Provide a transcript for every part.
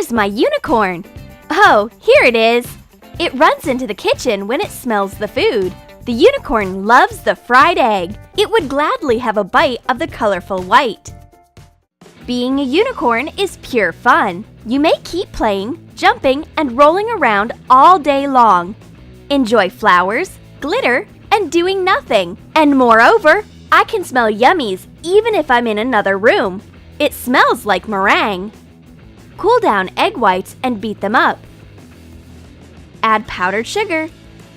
Where's my unicorn? Oh, here it is. It runs into the kitchen when it smells the food. The unicorn loves the fried egg. It would gladly have a bite of the colorful white. Being a unicorn is pure fun. You may keep playing, jumping, and rolling around all day long. Enjoy flowers, glitter, and doing nothing. And moreover, I can smell yummies even if I'm in another room. It smells like meringue. Cool down egg whites and beat them up. Add powdered sugar.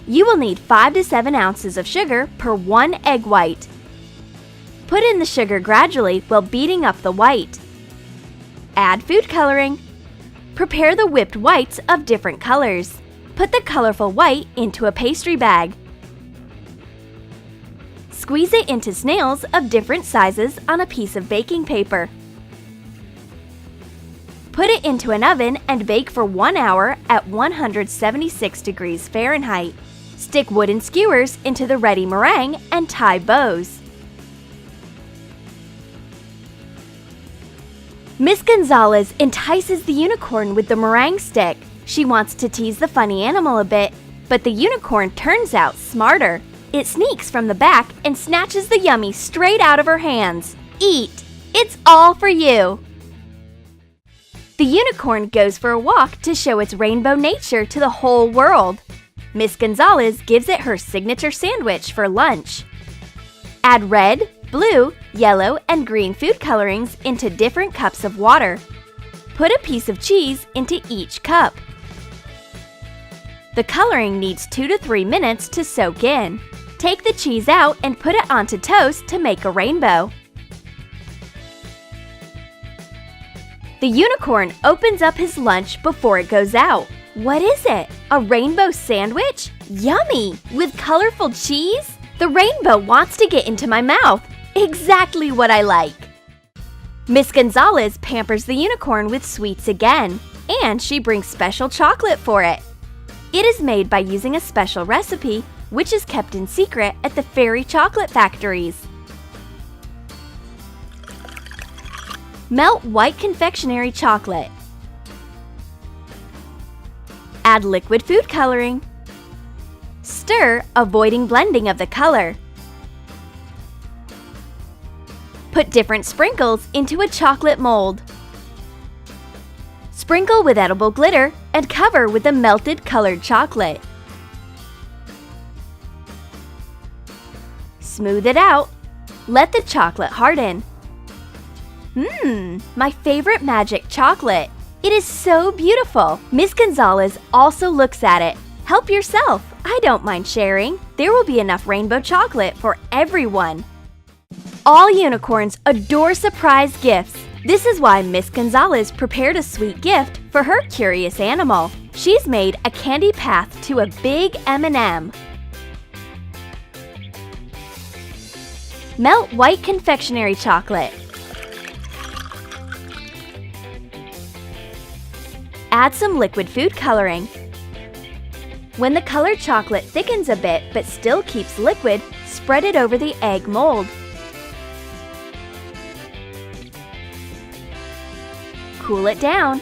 You will need 5 to 7 ounces of sugar per 1 egg white. Put in the sugar gradually while beating up the white. Add food coloring. Prepare the whipped whites of different colors. Put the colorful white into a pastry bag. Squeeze it into snails of different sizes on a piece of baking paper. Put it into an oven and bake for 1 hour at 176 degrees Fahrenheit. Stick wooden skewers into the ready meringue and tie bows. Miss Gonzalez entices the unicorn with the meringue stick. She wants to tease the funny animal a bit, but the unicorn turns out smarter. It sneaks from the back and snatches the yummy straight out of her hands. Eat! It's all for you! The unicorn goes for a walk to show its rainbow nature to the whole world. Miss Gonzalez gives it her signature sandwich for lunch. Add red, blue, yellow, and green food colorings into different cups of water. Put a piece of cheese into each cup. The coloring needs 2 to 3 minutes to soak in. Take the cheese out and put it onto toast to make a rainbow. The unicorn opens up his lunch before it goes out. What is it? A rainbow sandwich? Yummy! With colorful cheese? The rainbow wants to get into my mouth. Exactly what I like. Miss Gonzalez pampers the unicorn with sweets again, and she brings special chocolate for it. It is made by using a special recipe, which is kept in secret at the fairy chocolate factories. Melt white confectionery chocolate. Add liquid food coloring. Stir, avoiding blending of the color. Put different sprinkles into a chocolate mold. Sprinkle with edible glitter and cover with the melted colored chocolate. Smooth it out. Let the chocolate harden. My favorite magic chocolate. It is so beautiful. Miss Gonzalez also looks at it. Help yourself. I don't mind sharing. There will be enough rainbow chocolate for everyone. All unicorns adore surprise gifts. This is why Miss Gonzalez prepared a sweet gift for her curious animal. She's made a candy path to a big M&M. Melt white confectionery chocolate. Add some liquid food coloring. When the colored chocolate thickens a bit but still keeps liquid, spread it over the egg mold. Cool it down.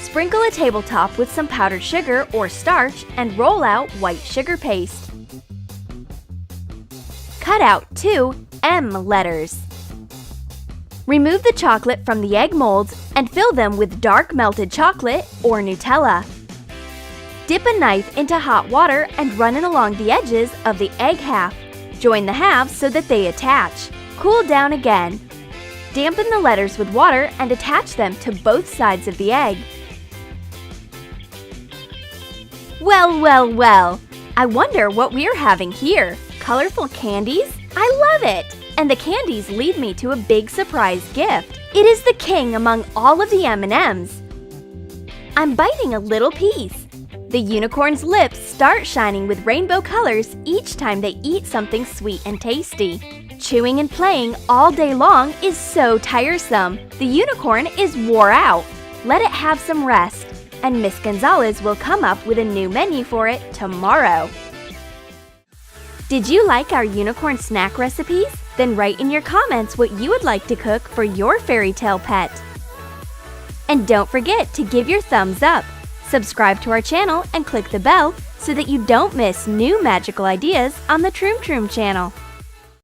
Sprinkle a tabletop with some powdered sugar or starch and roll out white sugar paste. Cut out 2 M letters. Remove the chocolate from the egg molds and fill them with dark melted chocolate or Nutella. Dip a knife into hot water and run it along the edges of the egg half. Join the halves so that they attach. Cool down again. Dampen the letters with water and attach them to both sides of the egg. Well, well, well! I wonder what we're having here. Colorful candies? I love it! And the candies lead me to a big surprise gift. It is the king among all of the M&Ms. I'm biting a little piece. The unicorn's lips start shining with rainbow colors each time they eat something sweet and tasty. Chewing and playing all day long is so tiresome. The unicorn is wore out. Let it have some rest, and Miss Gonzalez will come up with a new menu for it tomorrow. Did you like our unicorn snack recipes? Then write in your comments what you would like to cook for your fairy tale pet. And don't forget to give your thumbs up. Subscribe to our channel and click the bell so that you don't miss new magical ideas on the Troom Troom channel.